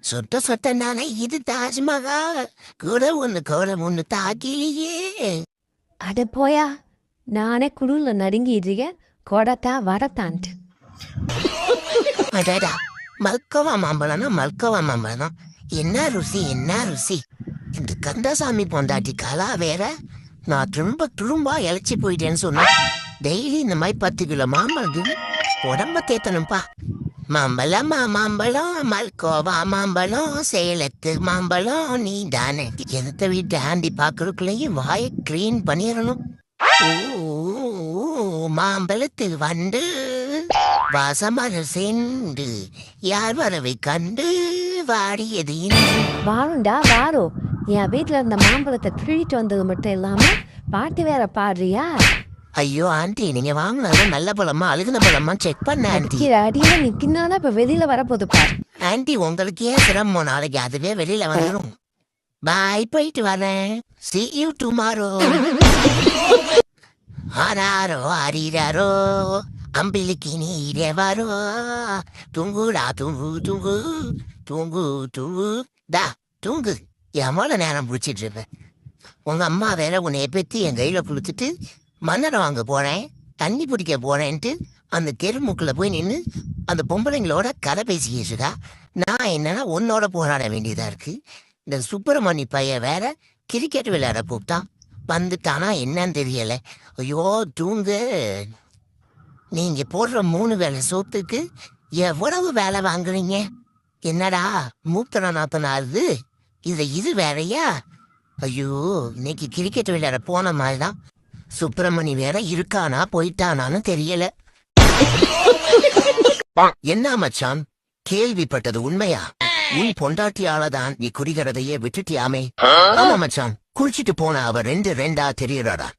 சொட்ட சொட்டனால இது தாஜ்மஹால் கூட ஒண்ணு தாக்கிலேயே. அட போயா, நானே குழுல நடுங்கிட்டு இருக்கேன். கொடத்தா வரத்தான்ட்டு அடடா, மல்கோவா மாம்பழம்னா மல்கோவா மாம்பழம். என்ன ருசி என்ன ருசி. இந்த கந்தசாமி பொண்டாட்டி கலா வேற நான் திரும்ப இழைச்சி போயிட்டேன்னு சொன்னா டெய்லி இந்த மாதிரி 10 கிலோ மாம்பழம் உடம்ப தேத்தணும்ப்பா. மாம்பழமா மாம்பழம் மல்கோவா மாம்பழம் சேலத்து மாம்பழம் நீ தானே. எந்த வீட்டு ஆண்டி பாக்குறதுக்குள்ளேயும் வாயை கிளீன் பண்ணிடணும். மாம்பழத்து வந்து வாசமர சென்று யார் வரவை கண்டு வாடியது. வாருண்டா வாரும். என் வீட்டுல இருந்த மாம்பழத்தை திருடிட்டு வந்தது மட்டும் இல்லாம பாட்டு வேற பாடுறியா? ஐயோ ஆண்டி, நீங்க வாங்கினது நல்ல பழமா அழுகுன பழமா செக் பண்ண ஆண்டி. அடியில நிக்கினா இப்ப வெளியில வரப்போது பாரு. ஆண்டி உங்களுக்கு ஏன் சிரமம், நாளைக்கு அதுவே வெளியில வந்துடும். பாய், போயிட்டு வரேன். See you tomorrow. ஆராரோ அரிராரோ அம்பிலிக்கு நீரே வரோ தூங்குடா தூங்கு தூங்கு தூங்கு தூங்கு டா தூங்கு. எவ்வளோ நேரம் பிடிச்சிட்டு இருப்பேன். உங்க அம்மா வேற உன்னைய பற்றி என் கையில கொடுத்துட்டு மன்னரை வாங்க போறேன் தண்ணி பிடிக்க போறேன்ட்டு அந்த தெருமுக்கில் போய் நின்று அந்த பொம்பளைங்களோட கதை பேசிக்கிட்டு இருக்கா. நான் என்னன்னா உன்னோட போராட வேண்டியதா இருக்கு. இந்த சுப்பிரமணி பையன் வேற கிரிக்கெட் விளையாட கூப்பிட்டான். வந்துட்டானா என்னன்னு தெரியல. ஐயோ தூங்கு. நீங்க போடுற 3 வேளை சோத்துக்கு எவ்வளவு வேலை வாங்குறீங்க? என்னடா மூத்தன நாத்தனாருது இது வேறையா? ஐயோ, இன்னைக்கு கிரிக்கெட் விளையாட போன மாதிரிதான். சுப்பிரமணி வேற இருக்கானா போயிட்டானான்னு தெரியல. என்ன மச்சான், கேள்விப்பட்டது உண்மையா? உன் பொண்டாட்டியாலதான் நீ குறிகிறதையே விட்டுட்டியாமே? ஆமா மச்சான், குளிச்சிட்டு போன அவ 2 தெரியறாடா.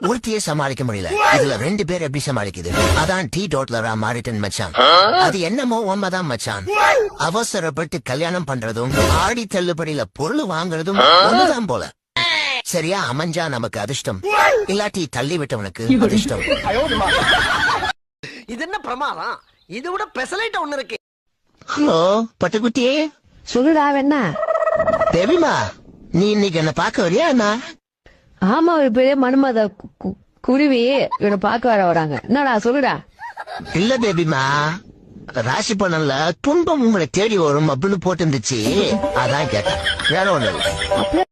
ஒருத்தியே சமாளிக்க முடியல, இதுல 2 பேர் எப்படி சமாளிக்குது? அதான் டீ டோட்லரா மாறிட்டன் மச்சான். அது என்னமோ உண்மைதான் மச்சான். அவசரப்பட்டு கல்யாணம் பண்றதும் ஆடி தள்ளுபடியில பொருள் வாங்குறதும் ஒண்ணுதான் போல. சரியா அமைஞ்சா நமக்கு அதிர்ஷ்டம், இல்லாட்டி தள்ளி விட்டவனுக்கு அதிர்ஷ்டம். இது என்ன பிரமாதம்? இது விட பெசலைட் ஒண்ணு இருக்கு. ஹலோ பட்டுக்குட்டியே. சொல்லுடா வேணா. தேவிமா, நீ இன்னைக்கு என்ன பார்க்க வரியா என்ன? ஆமா, ஒரு பெரிய மனுமத குருவி இவனை பார்க்க வராங்க. என்னடா சொல்லுடா. இல்ல பேபிமா, ராசி பலன்ல துன்பம் உங்களை தேடி வரும் அப்படின்னு போட்டு இருந்துச்சு, அதான் கேட்டேன். வேற ஒண்ணு. அப்படியே